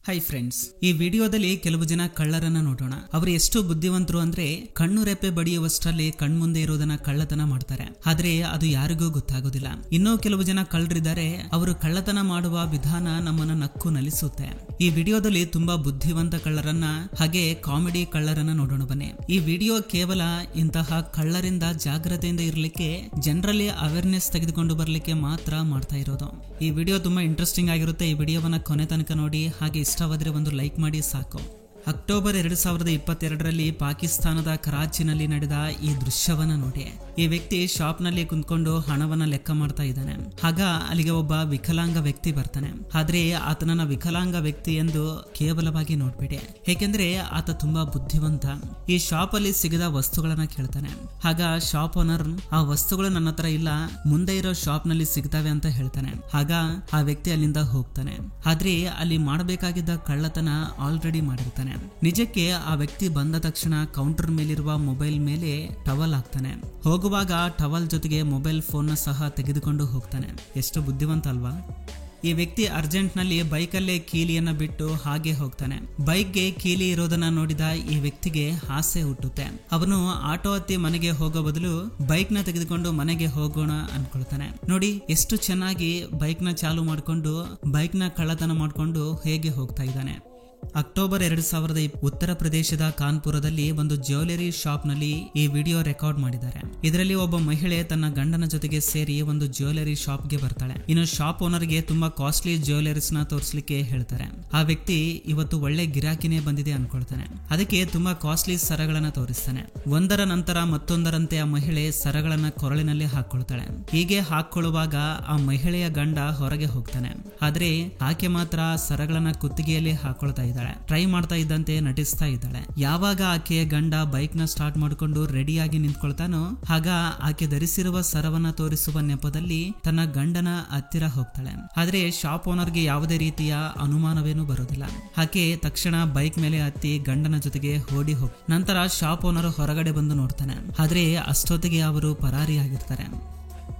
Hi friends, ಈ ವಿಡಿಯೋದಲ್ಲಿ ಕೆಲವು ಜನ ಕಳ್ಳರನ್ನ ನೋಡೋಣ. ಅವರು ಎಷ್ಟು ಬುದ್ಧಿವಂತರು ಅಂದ್ರೆ ಕಣ್ಣು ರೆಪ್ಪೆ ಬಡಿಯುವಷ್ಟರಲ್ಲಿ ಕಣ್ಮುಂದೆ ಇರೋದನ್ನ ಕಳ್ಳತನ ಮಾಡ್ತಾರೆ, ಆದ್ರೆ ಅದು ಯಾರಿಗೂ ಗೊತ್ತಾಗೋದಿಲ್ಲ. ಇನ್ನೂ ಕೆಲವು ಜನ ಕಳ್ಳರಿದ್ದಾರೆ, ಅವರು ಕಳ್ಳತನ ಮಾಡುವ ವಿಧಾನ ನಮ್ಮನ್ನ ನಕ್ಕು ನಲಿಸುತ್ತೆ. ಈ ವಿಡಿಯೋದಲ್ಲಿ ತುಂಬಾ ಬುದ್ಧಿವಂತ ಕಳ್ಳರನ್ನ ಹಾಗೆ ಕಾಮಿಡಿ ಕಳ್ಳರನ್ನ ನೋಡೋಣ ಬನ್ನಿ. ಈ ವಿಡಿಯೋ ಕೇವಲ ಇಂತಹ ಕಳ್ಳರಿಂದ ಜಾಗ್ರತೆಯಿಂದ ಇರಲಿಕ್ಕೆ, ಜನರಲ್ಲಿ ಅವೇರ್ನೆಸ್ ತೆಗೆದುಕೊಂಡು ಬರ್ಲಿಕ್ಕೆ ಮಾತ್ರ ಮಾಡ್ತಾ ಇರೋದು. ಈ ವಿಡಿಯೋ ತುಂಬಾ ಇಂಟ್ರೆಸ್ಟಿಂಗ್ ಆಗಿರುತ್ತೆ. ಈ ವಿಡಿಯೋವನ್ನ ಕೊನೆ ತನಕ ನೋಡಿ, ಹಾಗೆ ಇಷ್ಟವಾದರೆ ಒಂದು ಲೈಕ್ ಮಾಡಿ ಸಾಕು. ಅಕ್ಟೋಬರ್ 2022ರಲ್ಲಿ ಪಾಕಿಸ್ತಾನದ ಕರಾಚಿನಲ್ಲಿ ನಡೆದ ಈ ದೃಶ್ಯವನ್ನ ನೋಡಿ. ಈ ವ್ಯಕ್ತಿ ಶಾಪ್ ನಲ್ಲಿ ಕುಂತ್ಕೊಂಡು ಹಣವನ್ನ ಲೆಕ್ಕ ಮಾಡ್ತಾ ಇದ್ದಾನೆ. ಆಗ ಅಲ್ಲಿಗೆ ಒಬ್ಬ ವಿಕಲಾಂಗ ವ್ಯಕ್ತಿ ಬರ್ತಾನೆ. ಆದ್ರೆ ಆತನನ್ನ ವಿಕಲಾಂಗ ವ್ಯಕ್ತಿ ಎಂದು ಕೇವಲವಾಗಿ ನೋಡ್ಬೇಡಿ, ಏಕೆಂದ್ರೆ ಆತ ತುಂಬಾ ಬುದ್ಧಿವಂತ. ಈ ಶಾಪ್ ಅಲ್ಲಿ ಸಿಗದ ವಸ್ತುಗಳನ್ನ ಕೇಳ್ತಾನೆ. ಆಗ ಶಾಪ್ ಓನರ್, ಆ ವಸ್ತುಗಳು ನನ್ನ ಹತ್ರ ಇಲ್ಲ, ಮುಂದೆ ಇರೋ ಶಾಪ್ ನಲ್ಲಿ ಸಿಗ್ತವೆ ಅಂತ ಹೇಳ್ತಾನೆ. ಆಗ ಆ ವ್ಯಕ್ತಿ ಅಲ್ಲಿಂದ ಹೋಗ್ತಾನೆ. ಆದ್ರೆ ಅಲ್ಲಿ ಮಾಡಬೇಕಾಗಿದ್ದ ಕಳ್ಳತನ ಆಲ್ರೆಡಿ ಮಾಡಿರ್ತಾನೆ. ನಿಜಕ್ಕೆ ಆ ವ್ಯಕ್ತಿ ಬಂದ ತಕ್ಷಣ ಕೌಂಟರ್ ಮೇಲಿರುವ ಮೊಬೈಲ್ ಮೇಲೆ ಟವಲ್ ಹಾಕ್ತಾನೆ. ಹೋಗುವಾಗ ಟವಲ್ ಜೊತೆಗೆ ಮೊಬೈಲ್ ಫೋನ್ ಸಹ ತೆಗೆದುಕೊಂಡು ಹೋಗ್ತಾನೆ. ಎಷ್ಟು ಬುದ್ಧಿವಂತ ಅಲ್ವಾ? ಈ ವ್ಯಕ್ತಿ ಅರ್ಜೆಂಟ್ ನಲ್ಲಿ ಬೈಕಲ್ಲೇ ಕೀಲಿಯನ್ನ ಬಿಟ್ಟು ಹಾಗೆ ಹೋಗ್ತಾನೆ. ಬೈಕ್ಗೆ ಕೀಲಿ ಇರೋದನ್ನ ನೋಡಿದ ಈ ವ್ಯಕ್ತಿಗೆ ಆಸೆ ಹುಟ್ಟುತ್ತೆ. ಅವನು ಆಟೋ ಹತ್ತಿ ಮನೆಗೆ ಹೋಗೋ ಬದಲು ಬೈಕ್ ನ ತೆಗೆದುಕೊಂಡು ಮನೆಗೆ ಹೋಗೋಣ ಅನ್ಕೊಳ್ತಾನೆ. ನೋಡಿ ಎಷ್ಟು ಚೆನ್ನಾಗಿ ಬೈಕ್ ನ ಚಾಲು ಮಾಡ್ಕೊಂಡು ಬೈಕ್ ನ ಕಳ್ಳತನ ಮಾಡ್ಕೊಂಡು ಹೇಗೆ ಹೋಗ್ತಾ ಇದ್ದಾನೆ. ಅಕ್ಟೋಬರ್ 2000 ಉತ್ತರ ಪ್ರದೇಶದ ಕಾನ್ಪುರದಲ್ಲಿ ಒಂದು ಜ್ಯುವೆಲರಿ ಶಾಪ್ ನಲ್ಲಿ ಈ ವಿಡಿಯೋ ರೆಕಾರ್ಡ್ ಮಾಡಿದ್ದಾರೆ. ಇದರಲ್ಲಿ ಒಬ್ಬ ಮಹಿಳೆ ತನ್ನ ಗಂಡನ ಜೊತೆಗೆ ಸೇರಿ ಒಂದು ಜ್ಯುವೆಲರಿ ಶಾಪ್ ಗೆ ಬರ್ತಾಳೆ. ಇನ್ನು ಶಾಪ್ ಓನರ್ ಗೆ ತುಂಬಾ ಕಾಸ್ಟ್ಲಿ ಜ್ಯುವೆಲರೀಸ್ ನ ತೋರಿಸಲಿಕ್ಕೆ ಹೇಳ್ತಾರೆ. ಆ ವ್ಯಕ್ತಿ ಇವತ್ತು ಒಳ್ಳೆ ಗಿರಾಕಿನೇ ಬಂದಿದೆ ಅನ್ಕೊಳ್ತಾನೆ. ಅದಕ್ಕೆ ತುಂಬಾ ಕಾಸ್ಟ್ಲಿ ಸರಗಳನ್ನ ತೋರಿಸ್ತಾನೆ. ಒಂದರ ನಂತರ ಮತ್ತೊಂದರಂತೆ ಆ ಮಹಿಳೆ ಸರಗಳನ್ನ ಕೊರಳಿನಲ್ಲಿ ಹಾಕೊಳ್ತಾಳೆ. ಹೀಗೆ ಹಾಕೊಳ್ಳುವಾಗ ಆ ಮಹಿಳೆಯ ಗಂಡ ಹೊರಗೆ ಹೋಗ್ತಾನೆ. ಆದ್ರೆ ಆಕೆ ಮಾತ್ರ ಸರಗಳನ್ನ ಕುತ್ತಿಗೆಯಲ್ಲಿ ಹಾಕೊಳ್ತಾ ಇದ್ದಾಳೆ. ಟ್ರೈ ಮಾಡ್ತಾ ಇದ್ದಂತೆ ನಟಿಸ್ತಾ ಇದ್ದಾಳೆ. ಯಾವಾಗ ಆಕೆಯ ಗಂಡ ಬೈಕ್ ನ ಸ್ಟಾರ್ಟ್ ಮಾಡಿಕೊಂಡು ರೆಡಿಯಾಗಿ ನಿಂತ್ಕೊಳ್ತಾನೋ ಆಗ ಆಕೆ ಧರಿಸಿರುವ ಸರವನ್ನ ತೋರಿಸುವ ನೆಪದಲ್ಲಿ ತನ್ನ ಗಂಡನ ಹತ್ತಿರ ಹೋಗ್ತಾಳೆ. ಆದ್ರೆ ಶಾಪ್ ಓನರ್ ಗೆ ಯಾವುದೇ ರೀತಿಯ ಅನುಮಾನವೇನು ಬರೋದಿಲ್ಲ. ಆಕೆ ತಕ್ಷಣ ಬೈಕ್ ಮೇಲೆ ಹತ್ತಿ ಗಂಡನ ಜೊತೆಗೆ ಓಡಿ ಹೋಗ್ ನಂತರ ಶಾಪ್ ಓನರ್ ಹೊರಗಡೆ ಬಂದು ನೋಡ್ತಾನೆ. ಆದ್ರೆ ಅಷ್ಟೊತ್ತಿಗೆ ಅವರು ಪರಾರಿಯಾಗಿರ್ತಾರೆ.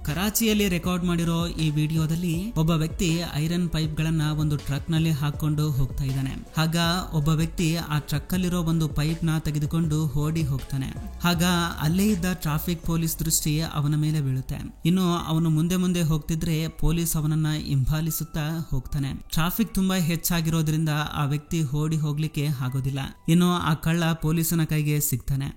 ಕರಾಚಿಯಲ್ಲಿ ರೆಕಾರ್ಡ್ ಮಾಡಿರೋ ಈ ವಿಡಿಯೋದಲ್ಲಿ ಒಬ್ಬ ವ್ಯಕ್ತಿ ಐರನ್ ಪೈಪ್ ಗಳನ್ನ ಒಂದು ಟ್ರಕ್ ನಲ್ಲಿ ಹಾಕೊಂಡು ಹೋಗ್ತಾ ಇದ್ದಾನೆ. ಆಗ ಒಬ್ಬ ವ್ಯಕ್ತಿ ಆ ಟ್ರಕ್ ಅಲ್ಲಿರೋ ಒಂದು ಪೈಪ್ ನ ತೆಗೆದುಕೊಂಡು ಓಡಿ ಹೋಗ್ತಾನೆ. ಆಗ ಅಲ್ಲೇ ಇದ್ದ ಟ್ರಾಫಿಕ್ ಪೊಲೀಸ್ ದೃಷ್ಟಿ ಅವನ ಮೇಲೆ ಬೀಳುತ್ತೆ. ಇನ್ನು ಅವನು ಮುಂದೆ ಮುಂದೆ ಹೋಗ್ತಿದ್ರೆ ಪೊಲೀಸ್ ಅವನನ್ನ ಹಿಂಬಾಲಿಸುತ್ತಾ ಹೋಗ್ತಾನೆ. ಟ್ರಾಫಿಕ್ ತುಂಬಾ ಹೆಚ್ಚಾಗಿರೋದ್ರಿಂದ ಆ ವ್ಯಕ್ತಿ ಓಡಿ ಹೋಗ್ಲಿಕ್ಕೆ ಆಗೋದಿಲ್ಲ. ಇನ್ನು ಆ ಕಳ್ಳ ಪೊಲೀಸನ ಕೈಗೆ ಸಿಗ್ತಾನೆ.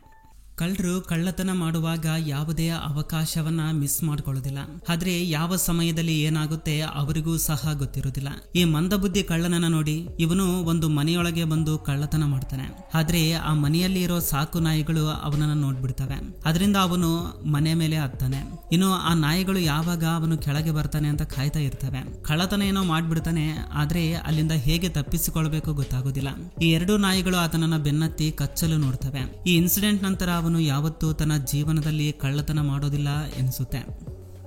ಕಳ್ಳರು ಕಳ್ಳತನ ಮಾಡುವಾಗ ಯಾವುದೇ ಅವಕಾಶವನ್ನ ಮಿಸ್ ಮಾಡ್ಕೊಳ್ಳೋದಿಲ್ಲ. ಆದ್ರೆ ಯಾವ ಸಮಯದಲ್ಲಿ ಏನಾಗುತ್ತೆ ಅವರಿಗೂ ಸಹ ಗೊತ್ತಿರೋದಿಲ್ಲ. ಈ ಮಂದಬುದ್ಧಿ ಕಳ್ಳನನ್ನ ನೋಡಿ. ಇವನು ಒಂದು ಮನೆಯೊಳಗೆ ಬಂದು ಕಳ್ಳತನ ಮಾಡ್ತಾನೆ. ಆದ್ರೆ ಆ ಮನೆಯಲ್ಲಿ ಇರೋ ಸಾಕು ನಾಯಿಗಳು ಅವನನ್ನ ನೋಡ್ಬಿಡ್ತವೆ. ಅದರಿಂದ ಅವನು ಮನೆ ಮೇಲೆ ಹತ್ತಾನೆ. ಇನ್ನು ಆ ನಾಯಿಗಳು ಯಾವಾಗ ಅವನು ಕೆಳಗೆ ಬರ್ತಾನೆ ಅಂತ ಕಾಯ್ತಾ ಇರ್ತವೆ. ಕಳ್ಳತನ ಏನೋ ಮಾಡ್ಬಿಡ್ತಾನೆ, ಆದ್ರೆ ಅಲ್ಲಿಂದ ಹೇಗೆ ತಪ್ಪಿಸಿಕೊಳ್ಬೇಕು ಗೊತ್ತಾಗೋದಿಲ್ಲ. ಈ ಎರಡು ನಾಯಿಗಳು ಆತನನ್ನ ಬೆನ್ನತ್ತಿ ಕಚ್ಚಲು ನೋಡ್ತವೆ. ಈ ಇನ್ಸಿಡೆಂಟ್ ನಂತರ ಅವನು ಯಾವತ್ತೂ ತನ್ನ ಜೀವನದಲ್ಲಿ ಕಳ್ಳತನ ಮಾಡೋದಿಲ್ಲ ಎನಿಸುತ್ತೆ.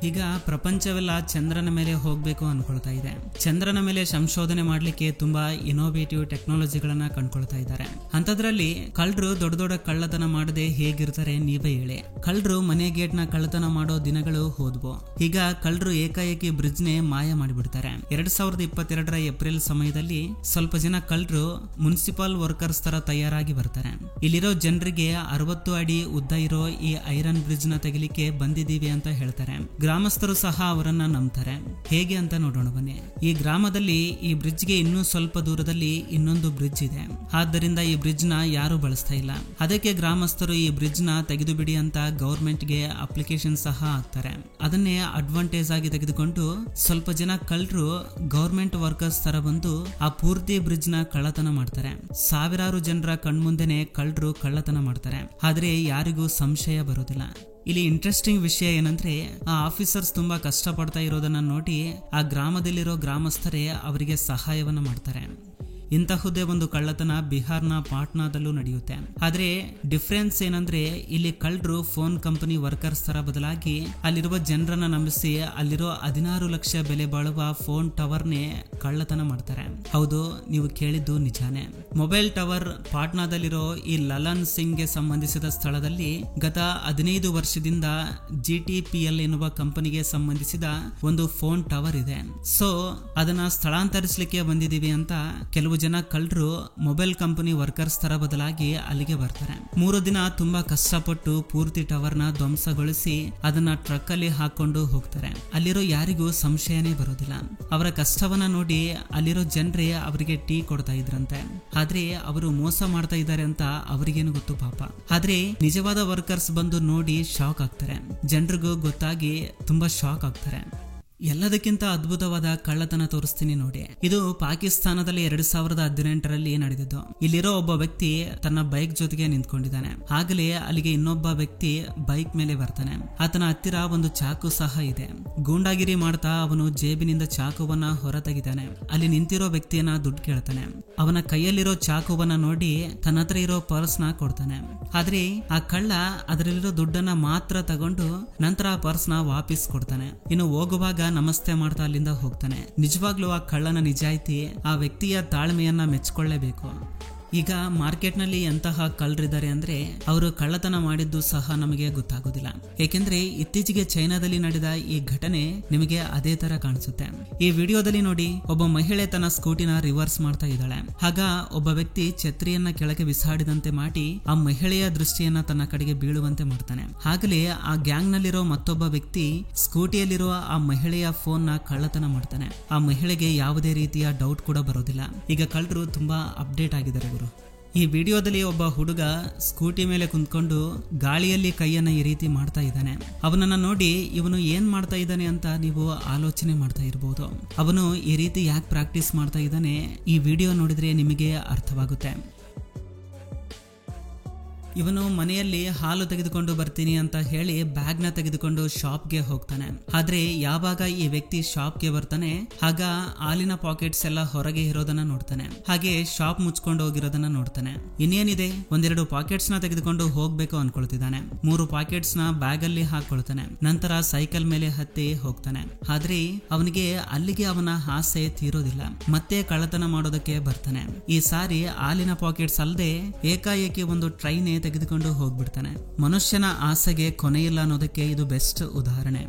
ಈಗ ಪ್ರಪಂಚವೆಲ್ಲ ಚಂದ್ರನ ಮೇಲೆ ಹೋಗ್ಬೇಕು ಅನ್ಕೊಳ್ತಾ ಇದೆ. ಚಂದ್ರನ ಮೇಲೆ ಸಂಶೋಧನೆ ಮಾಡ್ಲಿಕ್ಕೆ ತುಂಬಾ ಇನೋವೇಟಿವ್ ಟೆಕ್ನಾಲಜಿಗಳನ್ನ ಕಂಡ್ಕೊಳ್ತಾ ಇದ್ದಾರೆ. ಅಂತದ್ರಲ್ಲಿ ಕಳ್ಳರು ದೊಡ್ಡ ದೊಡ್ಡ ಕಳ್ಳತನ ಮಾಡದೆ ಹೇಗಿರ್ತಾರೆ ನೀವೇ ಹೇಳಿ. ಕಳ್ಳರು ಮನೆ ಗೇಟ್ ನ ಕಳ್ಳತನ ಮಾಡೋ ದಿನಗಳು ಹೋದ್ವು. ಈಗ ಕಳ್ಳರು ಏಕಾಏಕಿ ಬ್ರಿಡ್ಜ್ ನೇ ಮಾಯ ಮಾಡಿಬಿಡ್ತಾರೆ. 2022 ಏಪ್ರಿಲ್ ಸಮಯದಲ್ಲಿ ಸ್ವಲ್ಪ ಜನ ಕಳ್ಳರು ಮುನ್ಸಿಪಲ್ ವರ್ಕರ್ಸ್ ತರ ತಯಾರಾಗಿ ಬರ್ತಾರೆ. ಇಲ್ಲಿರೋ ಜನರಿಗೆ 60 ಅಡಿ ಉದ್ದ ಇರೋ ಈ ಐರನ್ ಬ್ರಿಡ್ಜ್ ನ ತೆಗಿಲಿಕ್ಕೆ ಬಂದಿದ್ದೀವಿ ಅಂತ ಹೇಳ್ತಾರೆ. ಗ್ರಾಮಸ್ಥರು ಸಹ ಅವರನ್ನ ನಂಬ್ತಾರೆ. ಹೇಗೆ ಅಂತ ನೋಡೋಣ ಬನ್ನಿ. ಈ ಗ್ರಾಮದಲ್ಲಿ ಈ ಬ್ರಿಡ್ಜ್ ಗೆ ಇನ್ನೂ ಸ್ವಲ್ಪ ದೂರದಲ್ಲಿ ಇನ್ನೊಂದು ಬ್ರಿಡ್ಜ್ ಇದೆ. ಆದ್ದರಿಂದ ಈ ಬ್ರಿಡ್ಜ್ ನ ಯಾರು ಬಳಸ್ತಾ ಇಲ್ಲ. ಅದಕ್ಕೆ ಗ್ರಾಮಸ್ಥರು ಈ ಬ್ರಿಡ್ಜ್ ನ ತೆಗೆದು ಬಿಡಿ ಅಂತ ಗವರ್ಮೆಂಟ್ ಗೆ ಅಪ್ಲಿಕೇಶನ್ ಸಹ ಹಾಕ್ತಾರೆ. ಅದನ್ನೇ ಅಡ್ವಾಂಟೇಜ್ ಆಗಿ ತೆಗೆದುಕೊಂಡು ಸ್ವಲ್ಪ ಜನ ಕಳ್ಳರು ಗವರ್ಮೆಂಟ್ ವರ್ಕರ್ಸ್ ತರ ಬಂದು ಆ ಪೂರ್ತಿ ಬ್ರಿಡ್ಜ್ ನ ಕಳ್ಳತನ ಮಾಡ್ತಾರೆ. ಸಾವಿರಾರು ಜನರ ಕಣ್ಮುಂದೆನೆ ಕಳ್ಳರು ಕಳ್ಳತನ ಮಾಡ್ತಾರೆ. ಆದ್ರೆ ಯಾರಿಗೂ ಸಂಶಯ ಬರೋದಿಲ್ಲ. ಇಲ್ಲಿ ಇಂಟ್ರೆಸ್ಟಿಂಗ್ ವಿಷಯ ಏನಂದ್ರೆ ಆ ಆಫೀಸರ್ಸ್ ತುಂಬಾ ಕಷ್ಟ ಪಡ್ತಾ ಇರೋದನ್ನ ನೋಡಿ ಆ ಗ್ರಾಮದಲ್ಲಿರೋ ಗ್ರಾಮಸ್ಥರೇ ಅವರಿಗೆ ಸಹಾಯವನ್ನ ಮಾಡ್ತಾರೆ. ಇಂತಹುದೇ ಒಂದು ಕಳ್ಳತನ ಬಿಹಾರ್ನ ಪಾಟ್ನಾದಲ್ಲೂ ನಡೆಯುತ್ತೆ. ಆದ್ರೆ ಡಿಫರೆನ್ಸ್ ಏನಂದ್ರೆ ಇಲ್ಲಿ ಕಳ್ಳರು ಫೋನ್ ಕಂಪನಿ ವರ್ಕರ್ಸ್ ತರ ಬದಲಾಗಿ ಅಲ್ಲಿರುವ ಜನರನ್ನ ನಂಬಿಸಿ ಅಲ್ಲಿರೋ 16 ಲಕ್ಷ ಬೆಲೆ ಬಾಳುವ ಫೋನ್ ಟವರ್ ನೇ ಕಳ್ಳತನ ಮಾಡ್ತಾರೆ. ಹೌದು, ನೀವು ಕೇಳಿದ್ದು ನಿಜಾನೇ. ಮೊಬೈಲ್ ಟವರ್ ಪಾಟ್ನಾದಲ್ಲಿರೋ ಈ ಲಲನ್ ಸಿಂಗ್ ಗೆ ಸಂಬಂಧಿಸಿದ ಸ್ಥಳದಲ್ಲಿ ಗತ 15 ವರ್ಷದಿಂದ GTPL ಎನ್ನುವ ಕಂಪನಿಗೆ ಸಂಬಂಧಿಸಿದ ಒಂದು ಫೋನ್ ಟವರ್ ಇದೆ. ಸೊ ಅದನ್ನ ಸ್ಥಳಾಂತರಿಸಲಿಕ್ಕೆ ಬಂದಿದ್ದೀವಿ ಅಂತ ಕೆಲವು ಜನ ಕಳ್ಳರು ಮೊಬೈಲ್ ಕಂಪನಿ ವರ್ಕರ್ಸ್ ತರ ಬದಲಾಗಿ ಅಲ್ಲಿಗೆ ಬರ್ತಾರೆ. 3 ದಿನ ತುಂಬಾ ಕಷ್ಟಪಟ್ಟು ಪೂರ್ತಿ ಟವರ್ ನ ಧ್ವಂಸಗೊಳಿಸಿ ಅದನ್ನ ಟ್ರಕ್ ಅಲ್ಲಿ ಹಾಕೊಂಡು ಹೋಗ್ತಾರೆ. ಅಲ್ಲಿರೋ ಯಾರಿಗೂ ಸಂಶಯನೇ ಬರೋದಿಲ್ಲ. ಅವರ ಕಷ್ಟವನ್ನ ನೋಡಿ ಅಲ್ಲಿರೋ ಜನರೇ ಅವರಿಗೆ ಟೀ ಕೊಡ್ತಾ ಇದ್ರಂತೆ. ಆದ್ರೆ ಅವರು ಮೋಸ ಮಾಡ್ತಾ ಇದ್ದಾರೆ ಅಂತ ಅವರಿಗೇನು ಗೊತ್ತು ಪಾಪ. ಆದ್ರೆ ನಿಜವಾದ ವರ್ಕರ್ಸ್ ಬಂದು ನೋಡಿ ಶಾಕ್ ಆಗ್ತಾರೆ. ಜನರಿಗೂ ಗೊತ್ತಾಗಿ ತುಂಬಾ ಶಾಕ್ ಆಗ್ತಾರೆ. ಎಲ್ಲದಕ್ಕಿಂತ ಅದ್ಭುತವಾದ ಕಳ್ಳತನ ತೋರಿಸ್ತೀನಿ ನೋಡಿ. ಇದು ಪಾಕಿಸ್ತಾನದಲ್ಲಿ 2018ರಲ್ಲಿ ನಡೆದಿದ್ದು. ಇಲ್ಲಿರೋ ಒಬ್ಬ ವ್ಯಕ್ತಿ ತನ್ನ ಬೈಕ್ ಜೊತೆಗೆ ನಿಂತ್ಕೊಂಡಿದ್ದಾನೆ. ಆಗಲೇ ಅಲ್ಲಿಗೆ ಇನ್ನೊಬ್ಬ ವ್ಯಕ್ತಿ ಬೈಕ್ ಮೇಲೆ ಬರ್ತಾನೆ. ಆತನ ಹತ್ತಿರ ಒಂದು ಚಾಕು ಸಹ ಇದೆ. ಗೂಂಡಾಗಿರಿ ಮಾಡ್ತಾ ಅವನು ಜೇಬಿನಿಂದ ಚಾಕುವನ್ನ ಹೊರ ತೆಗಿತಾನೆ. ಅಲ್ಲಿ ನಿಂತಿರೋ ವ್ಯಕ್ತಿಯನ್ನ ದುಡ್ಡು ಕೇಳ್ತಾನೆ. ಅವನ ಕೈಯಲ್ಲಿರೋ ಚಾಕುವನ್ನ ನೋಡಿ ತನ್ನ ಹತ್ರ ಇರೋ ಪರ್ಸ್ ನ ಕೊಡ್ತಾನೆ. ಆದ್ರೆ ಆ ಕಳ್ಳ ಅದರಲ್ಲಿರೋ ದುಡ್ಡನ್ನ ಮಾತ್ರ ತಗೊಂಡು ನಂತರ ಆ ಪರ್ಸ್ ನ ವಾಪಸ್ ಕೊಡ್ತಾನೆ. ಇನ್ನು ಹೋಗುವಾಗ ನಮಸ್ತೆ ಮಾಡ್ತಾ ಅಲ್ಲಿಂದ ಹೋಗ್ತಾನೆ. ನಿಜವಾಗ್ಲೂ ಆ ಕಳ್ಳನ ನಿಜಾಯಿತಿ, ಆ ವ್ಯಕ್ತಿಯ ತಾಳ್ಮೆಯನ್ನ ಮೆಚ್ಕೊಳ್ಳೇಬೇಕು. ಈಗ ಮಾರ್ಕೆಟ್ ನಲ್ಲಿ ಎಂತಹ ಕಳ್ಳರಿದ್ದಾರೆ ಅಂದ್ರೆ ಅವರು ಕಳ್ಳತನ ಮಾಡಿದ್ದು ಸಹ ನಮಗೆ ಗೊತ್ತಾಗೋದಿಲ್ಲ. ಏಕೆಂದ್ರೆ ಇತ್ತೀಚೆಗೆ ಚೈನಾದಲ್ಲಿ ನಡೆದ ಈ ಘಟನೆ ನಿಮಗೆ ಅದೇ ತರ ಕಾಣಿಸುತ್ತೆ. ಈ ವಿಡಿಯೋದಲ್ಲಿ ನೋಡಿ, ಒಬ್ಬ ಮಹಿಳೆ ತನ್ನ ಸ್ಕೂಟಿನ ರಿವರ್ಸ್ ಮಾಡ್ತಾ ಇದ್ದಾಳೆ. ಆಗ ಒಬ್ಬ ವ್ಯಕ್ತಿ ಛತ್ರಿಯನ್ನ ಕೆಳಗೆ ಬಿಸಾಡಿದಂತೆ ಮಾಡಿ ಆ ಮಹಿಳೆಯ ದೃಷ್ಟಿಯನ್ನ ತನ್ನ ಕಡೆಗೆ ಬೀಳುವಂತೆ ಮಾಡ್ತಾನೆ. ಆಗಲೇ ಆ ಗ್ಯಾಂಗ್ ನಲ್ಲಿರೋ ಮತ್ತೊಬ್ಬ ವ್ಯಕ್ತಿ ಸ್ಕೂಟಿಯಲ್ಲಿರುವ ಆ ಮಹಿಳೆಯ ಫೋನ್ ನ ಕಳ್ಳತನ ಮಾಡ್ತಾನೆ. ಆ ಮಹಿಳೆಗೆ ಯಾವುದೇ ರೀತಿಯ ಡೌಟ್ ಕೂಡ ಬರೋದಿಲ್ಲ. ಈಗ ಕಳ್ಳರು ತುಂಬಾ ಅಪ್ಡೇಟ್ ಆಗಿದ್ದಾರೆ ಗುರು. ಈ ವಿಡಿಯೋದಲ್ಲಿ ಒಬ್ಬ ಹುಡುಗ ಸ್ಕೂಟಿ ಮೇಲೆ ಕುಂತ್ಕೊಂಡು ಗಾಳಿಯಲ್ಲಿ ಕೈಯನ್ನ ಈ ರೀತಿ ಮಾಡ್ತಾ ಇದ್ದಾನೆ. ಅವನನ್ನ ನೋಡಿ ಇವನು ಏನ್ ಮಾಡ್ತಾ ಇದ್ದಾನೆ ಅಂತ ನೀವು ಆಲೋಚನೆ ಮಾಡ್ತಾ ಇರಬಹುದು. ಅವನು ಈ ರೀತಿ ಯಾಕೆ ಪ್ರಾಕ್ಟೀಸ್ ಮಾಡ್ತಾ ಇದ್ದಾನೆ, ಈ ವಿಡಿಯೋ ನೋಡಿದ್ರೆ ನಿಮಗೆ ಅರ್ಥವಾಗುತ್ತೆ. ಇವನು ಮನೆಯಲ್ಲಿ ಹಾಲು ತೆಗೆದುಕೊಂಡು ಬರ್ತೀನಿ ಅಂತ ಹೇಳಿ ಬ್ಯಾಗ್ ನ ತೆಗೆದುಕೊಂಡು ಶಾಪ್ಗೆ ಹೋಗ್ತಾನೆ. ಆದ್ರೆ ಯಾವಾಗ ಈ ವ್ಯಕ್ತಿ ಶಾಪ್ಗೆ ಬರ್ತಾನೆ ಆಗ ಹಾಲಿನ ಪಾಕೆಟ್ಸ್ ಎಲ್ಲ ಹೊರಗೆ ಇರೋದನ್ನ ನೋಡ್ತಾನೆ. ಹಾಗೆ ಶಾಪ್ ಮುಚ್ಕೊಂಡು ಹೋಗಿರೋದನ್ನ ನೋಡ್ತಾನೆ. ಇನ್ನೇನಿದೆ, ಒಂದೆರಡು ಪಾಕೆಟ್ಸ್ ನ ತೆಗೆದುಕೊಂಡು ಹೋಗ್ಬೇಕು ಅನ್ಕೊಳ್ತಿದ್ದಾನೆ. 3 ಪಾಕೆಟ್ಸ್ ನ ಬ್ಯಾಗ್ ಅಲ್ಲಿ ಹಾಕೊಳ್ತಾನೆ. ನಂತರ ಸೈಕಲ್ ಮೇಲೆ ಹತ್ತಿ ಹೋಗ್ತಾನೆ. ಆದ್ರೆ ಅವನಿಗೆ ಅಲ್ಲಿಗೆ ಅವನ ಆಸೆ ತೀರೋದಿಲ್ಲ. ಮತ್ತೆ ಕಳ್ಳತನ ಮಾಡೋದಕ್ಕೆ ಬರ್ತಾನೆ. ಈ ಸಾರಿ ಹಾಲಿನ ಪಾಕೆಟ್ಸ್ ಅಲ್ಲದೆ ಏಕಾಏಕಿ ಒಂದು ಟ್ರೈನ್ ತೆಗೆದುಕೊಂಡು ಹೋಗ್ಬಿಡ್ತಾನೆ. ಮನುಷ್ಯನ ಆಸೆಗೆ ಕೊನೆಯಿಲ್ಲ ಅನ್ನೋದಕ್ಕೆ ಇದು ಬೆಸ್ಟ್ ಉದಾಹರಣೆ.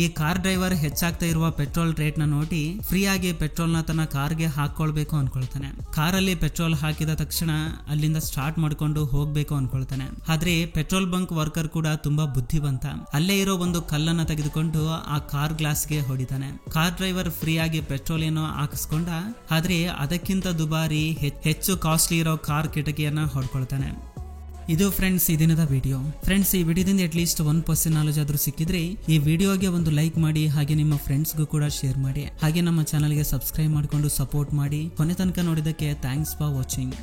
ಈ ಕಾರ್ ಡ್ರೈವರ್ ಹೆಚ್ಚಾಗ್ತಾ ಇರುವ ಪೆಟ್ರೋಲ್ ರೇಟ್ ನ ನೋಡಿ ಫ್ರೀ ಆಗಿ ಪೆಟ್ರೋಲ್ ನ ತನ್ನ ಕಾರ್ಗೆ ಹಾಕೊಳ್ಬೇಕು ಅನ್ಕೊಳ್ತಾನೆ. ಕಾರಲ್ಲಿ ಪೆಟ್ರೋಲ್ ಹಾಕಿದ ತಕ್ಷಣ ಅಲ್ಲಿಂದ ಸ್ಟಾರ್ಟ್ ಮಾಡ್ಕೊಂಡು ಹೋಗ್ಬೇಕು ಅನ್ಕೊಳ್ತಾನೆ. ಆದ್ರೆ ಪೆಟ್ರೋಲ್ ಬಂಕ್ ವರ್ಕರ್ ಕೂಡ ತುಂಬಾ ಬುದ್ಧಿವಂತ. ಅಲ್ಲೇ ಇರೋ ಒಂದು ಕಲ್ಲನ್ನ ತೆಗೆದುಕೊಂಡು ಆ ಕಾರ್ ಗ್ಲಾಸ್ಗೆ ಹೊಡಿತಾನೆ. ಕಾರ್ ಡ್ರೈವರ್ ಫ್ರೀ ಆಗಿ ಪೆಟ್ರೋಲ್ ಏನೋ ಹಾಕಿಸ್ಕೊಂಡ, ಆದ್ರೆ ಅದಕ್ಕಿಂತ ದುಬಾರಿ ಹೆಚ್ಚು ಕಾಸ್ಟ್ಲಿ ಇರೋ ಕಾರ್ ಕಿಟಕಿಯನ್ನ ಹೊಡ್ಕೊಳ್ತಾನೆ. ಇದು ಫ್ರೆಂಡ್ಸ್ ಈ ದಿನದ ವಿಡಿಯೋ. ಫ್ರೆಂಡ್ಸ್, ಈ ವಿಡಿಯೋದಿಂದ ಅಟ್ಲೀಸ್ಟ್ 1% ನಾಲೆಜ್ ಆದ್ರೂ ಸಿಕ್ಕಿದ್ರೆ ಈ ವಿಡಿಯೋಗೆ ಒಂದು ಲೈಕ್ ಮಾಡಿ, ಹಾಗೆ ನಿಮ್ಮ ಫ್ರೆಂಡ್ಸ್ಗೂ ಕೂಡ ಶೇರ್ ಮಾಡಿ, ಹಾಗೆ ನಮ್ಮ ಚಾನಲ್ಗೆ ಸಬ್ಸ್ಕ್ರೈಬ್ ಮಾಡಿಕೊಂಡು ಸಪೋರ್ಟ್ ಮಾಡಿ. ಕೊನೆ ತನಕ ನೋಡಿದ್ದಕ್ಕೆ ಥ್ಯಾಂಕ್ಸ್ ಫಾರ್ ವಾಚಿಂಗ್.